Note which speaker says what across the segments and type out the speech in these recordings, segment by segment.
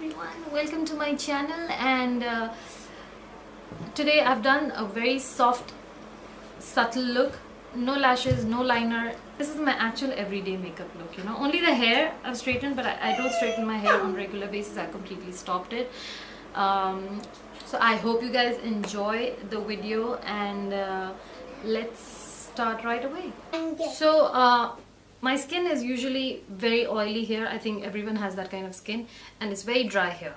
Speaker 1: everyone, welcome to my channel. And today I've done a very soft, subtle look. No lashes, no liner. This is my actual everyday makeup look, you know. Only the hair I've straightened, but I don't straighten my hair on a regular basis. I completely stopped it. So I hope you guys enjoy the video, and let's start right away. So my skin is usually very oily here. I think everyone has that kind of skin, and it's very dry here.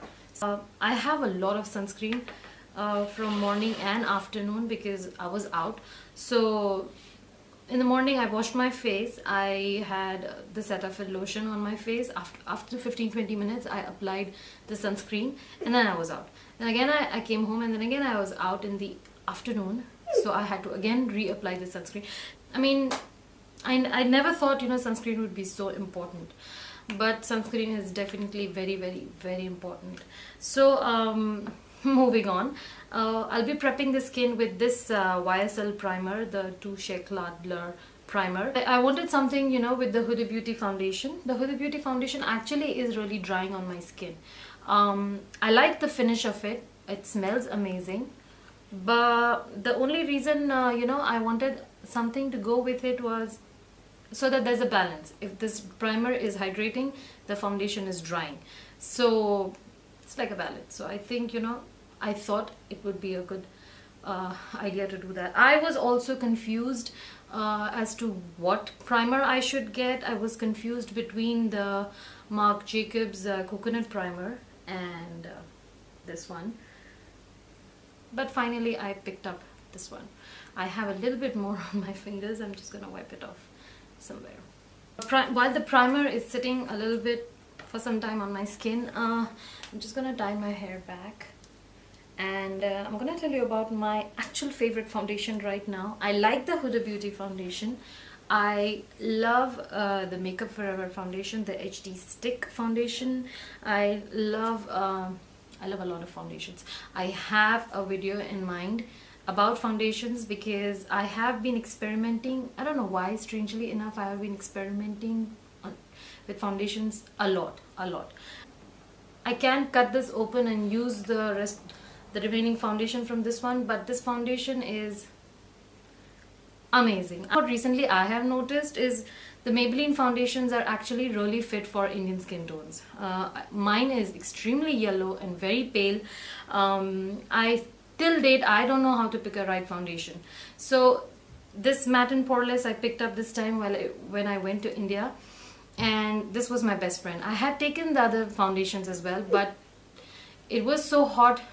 Speaker 1: I have a lot of sunscreen from morning and afternoon because I was out. So in the morning I washed my face. I had the Cetaphil lotion on my face. After 15-20 minutes I applied the sunscreen, and then I was out. Then again I came home, and then again I was out in the afternoon, so I had to again reapply the sunscreen. I mean, I never thought, you know, sunscreen would be so important, but sunscreen is definitely very important. So moving on, I'll be prepping the skin with this YSL primer, the Touche Éclat Blur primer. I wanted something, you know, with the Huda Beauty foundation. The Huda Beauty foundation actually is really drying on my skin. I like the finish of it. It smells amazing, but the only reason you know, I wanted something to go with it was so that there's a balance. If this primer is hydrating, the foundation is drying, so it's like a balance. So I think, you know, I thought it would be a good idea to do that. I was also confused as to what primer I should get. I was confused between the Marc Jacobs coconut primer and this one, but finally I picked up this one. I have a little bit more on my fingers. I'm just gonna wipe it off somewhere. While the primer is sitting a little bit for some time on my skin, I'm just gonna dye my hair back, and I'm gonna tell you about my actual favorite foundation right now. I like the Huda Beauty foundation. I love the Makeup Forever foundation, the HD stick foundation. I love a lot of foundations. I have a video in mind about foundations because I have been experimenting. I don't know why, strangely enough, I have been experimenting with foundations a lot. I can cut this open and use the remaining foundation from this one, but this foundation is amazing. What recently I have noticed is the Maybelline foundations are actually really fit for Indian skin tones. Mine is extremely yellow and very pale. Till date, I don't know how to pick a right foundation. So this Matte and Poreless I picked up this time when I went to India, and this was my best friend. I had taken the other foundations as well, but it was so hot.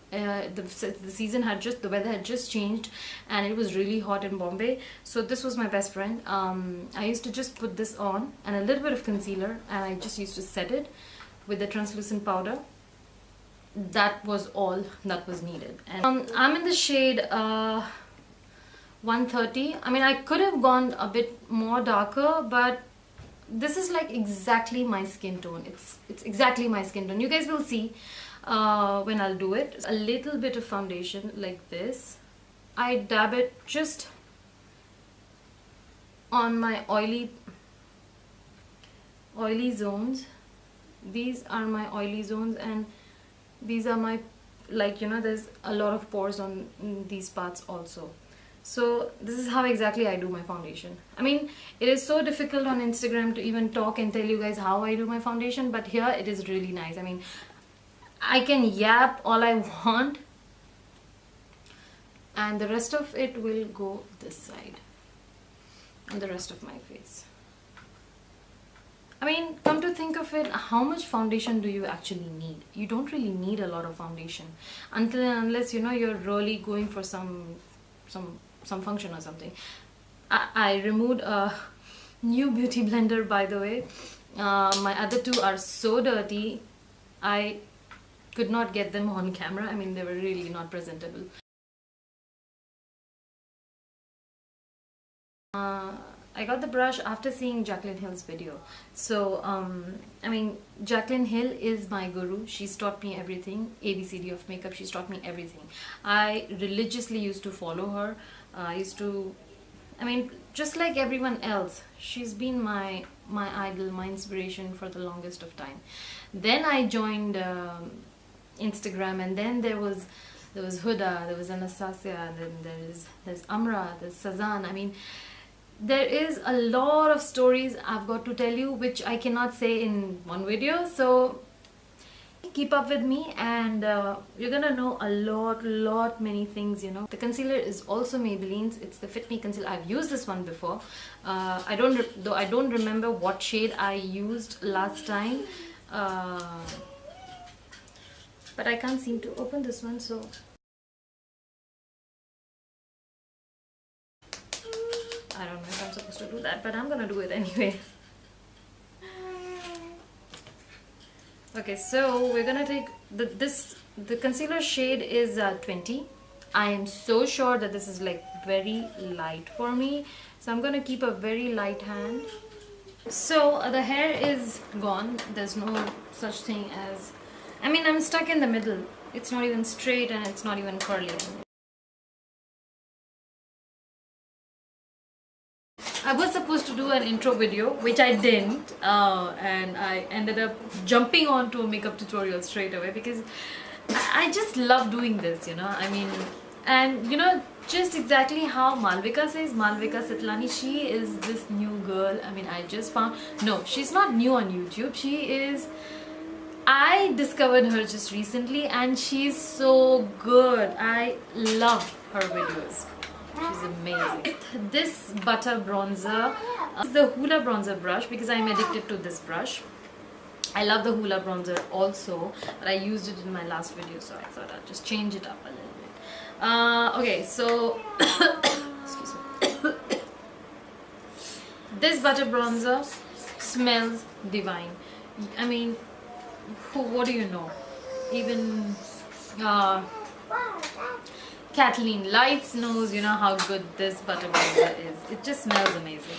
Speaker 1: The weather had just changed, and it was really hot in Bombay. So this was my best friend. I used to just put this on and a little bit of concealer, and I just used to set it with the translucent powder. That was all that was needed. And I'm in the shade 130. I mean, I could have gone a bit more darker, but this is like exactly my skin tone. It's exactly my skin tone. You guys will see when I'll do it. A little bit of foundation like this. I dab it just on my oily zones. These are my oily zones, and these are my, like, you know, there's a lot of pores on these parts also. So this is how exactly I do my foundation. I mean, it is so difficult on Instagram to even talk and tell you guys how I do my foundation, but here it is really nice. I mean, I can yap all I want, and the rest of it will go this side and the rest of my face. I mean, come to think of it, how much foundation do you actually need? You don't really need a lot of foundation until and unless, you know, you're really going for some function or something. I removed a new beauty blender, by the way. My other two are so dirty. I could not get them on camera. I mean, they were really not presentable. I got the brush after seeing Jaclyn Hill's video. So I mean, Jaclyn Hill is my guru. She's taught me everything, ABCD of makeup. She's taught me everything. I religiously used to follow her. I mean, just like everyone else, she's been my my idol, my inspiration for the longest of time. Then I joined Instagram, and then there was Huda, there was Anastasia, and then there's Amra, there's Sazan. I mean, there is a lot of stories I've got to tell you, which I cannot say in one video. So keep up with me, and you're gonna know a lot many things, you know. The concealer is also Maybelline's. It's the Fit Me concealer. I've used this one before. I don't remember what shade I used last time, but I can't seem to open this one, so I don't know if I'm supposed to do that, but I'm gonna do it anyway. Okay, so we're gonna take the concealer shade is 20. I am so sure that this is like very light for me, so I'm gonna keep a very light hand. So the hair is gone. There's no such thing as, I mean, I'm stuck in the middle. It's not even straight and it's not even curly. I was supposed to do an intro video, which I didn't, and I ended up jumping onto a makeup tutorial straight away because I just love doing this, you know. I mean, and you know, just exactly how Malvika says, Malvika Sitlani, she is this new girl. I mean, I just found, no, she's not new on YouTube. She is, I discovered her just recently, and she's so good. I love her videos. She's amazing. This butter bronzer is the Hoola bronzer brush because I'm addicted to this brush. I love the Hoola bronzer also, but I used it in my last video, so I thought I'd just change it up a little bit. Okay, so excuse me. This butter bronzer smells divine. I mean, what do you know? Even Kathleen Lights knows, you know, how good this butter bronzer is. It just smells amazing.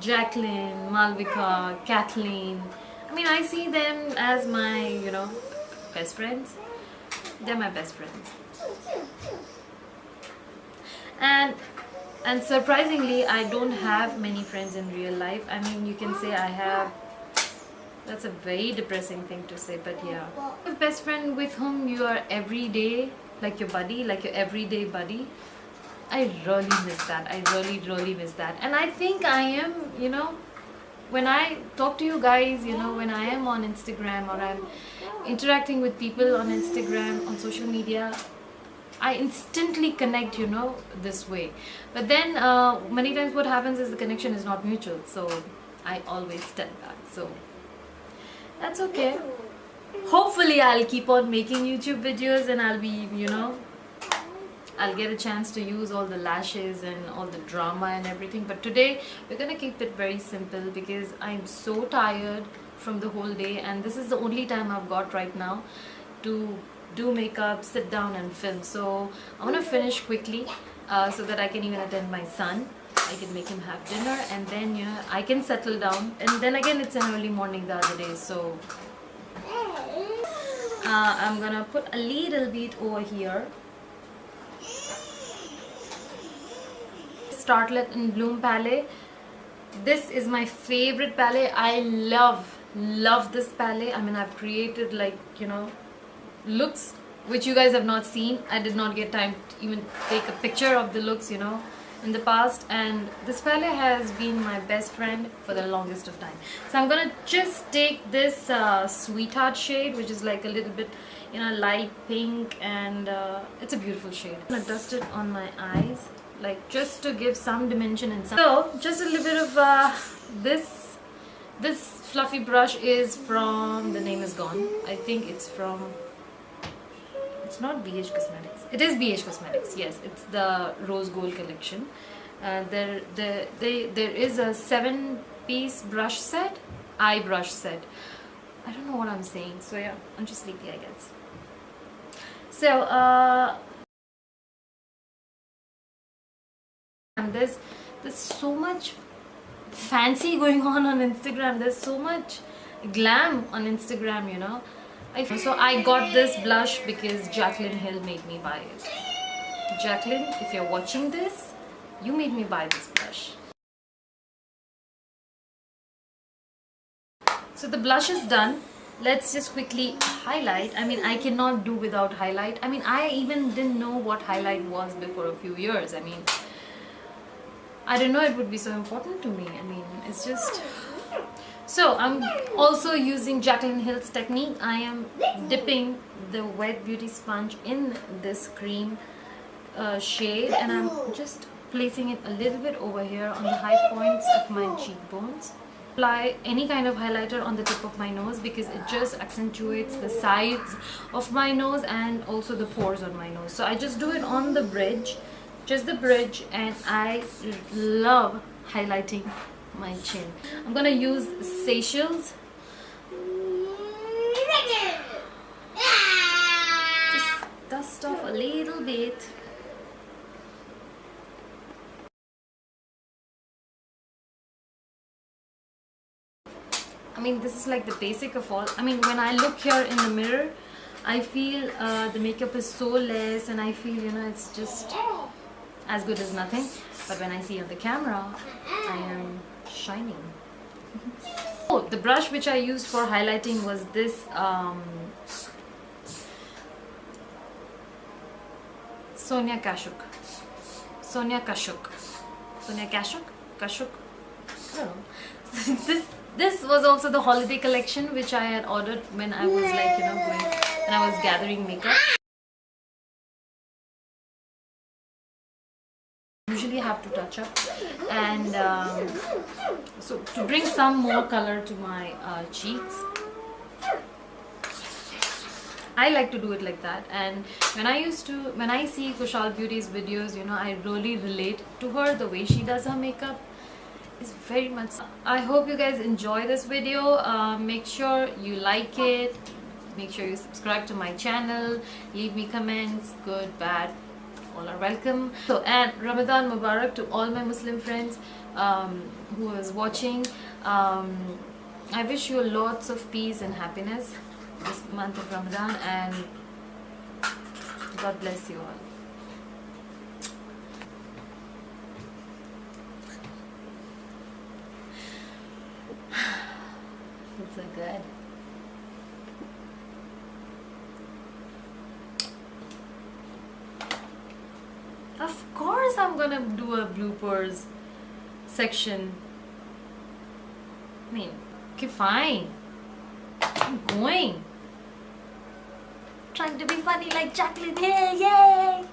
Speaker 1: Jacqueline, Malvika, Kathleen. I mean, I see them as my, you know, best friends. They're my best friends. And surprisingly, I don't have many friends in real life. I mean, you can say I have. That's a very depressing thing to say, but yeah. A best friend with whom you are every day, like your buddy, like your everyday buddy. I really miss that. I really miss that. And I think I am, you know, when I talk to you guys, you know, when I am on Instagram or I'm interacting with people on Instagram, on social media, I instantly connect, you know, this way. But then many times what happens is the connection is not mutual. So I always step back. So that's okay. Hopefully I'll keep on making YouTube videos and I'll be, you know, I'll get a chance to use all the lashes and all the drama and everything. But today we're gonna keep it very simple because I'm so tired from the whole day, and this is the only time I've got right now to do makeup, sit down and film. So I want to finish quickly so that I can even attend my son. I can make him have dinner, and then, you know, I can settle down. And then again, it's an early morning the other day, so I'm gonna put a little bit over here. Startlet and Bloom palette. This is my favorite palette. I love this palette. I mean, I've created, like, you know, looks which you guys have not seen. I did not get time to even take a picture of the looks, you know, in the past, and this palette has been my best friend for the longest of time. So I'm gonna just take this Sweetheart shade, which is like a little bit, you know, light pink, and it's a beautiful shade. I'm gonna dust it on my eyes, like just to give some dimension and some. So just a little bit of this fluffy brush is from, the name is gone. I think it's from, it's not BH Cosmetics. It is BH Cosmetics. Yes, it's the Rose Gold collection. There is a 7-piece brush set, eye brush set. I don't know what I'm saying. So yeah, I'm just sleepy, I guess. So there's so much fancy going on Instagram. There's so much glam on Instagram, you know. So I got this blush because Jacqueline Hill made me buy it. Jacqueline, if you're watching this, you made me buy this blush. So the blush is done. Let's just quickly highlight. I mean, I cannot do without highlight. I mean, I even didn't know what highlight was before a few years. I mean, I didn't know it would be so important to me. I mean, it's just... So I'm also using Jaclyn Hill's technique. I am dipping the wet beauty sponge in this cream shade, and I'm just placing it a little bit over here on the high points of my cheekbones. Apply any kind of highlighter on the tip of my nose because it just accentuates the sides of my nose and also the pores on my nose. So I just do it on the bridge, just the bridge, and I love highlighting my chin. I'm gonna use Seychelles. Just dust off a little bit. I mean, this is like the basic of all. I mean, when I look here in the mirror, I feel the makeup is so less, and I feel, you know, it's just as good as nothing. But when I see on the camera, I am shining. Oh, the brush which I used for highlighting was this Sonia Kashuk. I don't know. This was also the holiday collection which I had ordered when I was like, you know, when I was gathering makeup. Usually have to touch up, and so to bring some more color to my cheeks, I like to do it like that. And when I see Kushal Beauty's videos, you know, I really relate to her. The way she does her makeup is very much. I hope you guys enjoy this video. Make sure you like it, make sure you subscribe to my channel, leave me comments, good, bad, all are welcome. So, and Ramadan Mubarak to all my Muslim friends who is watching. I wish you lots of peace and happiness this month of Ramadan, and God bless you all. It's so good. Of course I'm gonna do a bloopers section. I mean, okay, fine. I'm going. Trying to be funny like Jaclyn Hill, yay!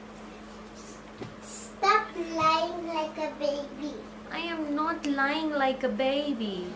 Speaker 2: Stop lying like a baby.
Speaker 1: I am not lying like a baby.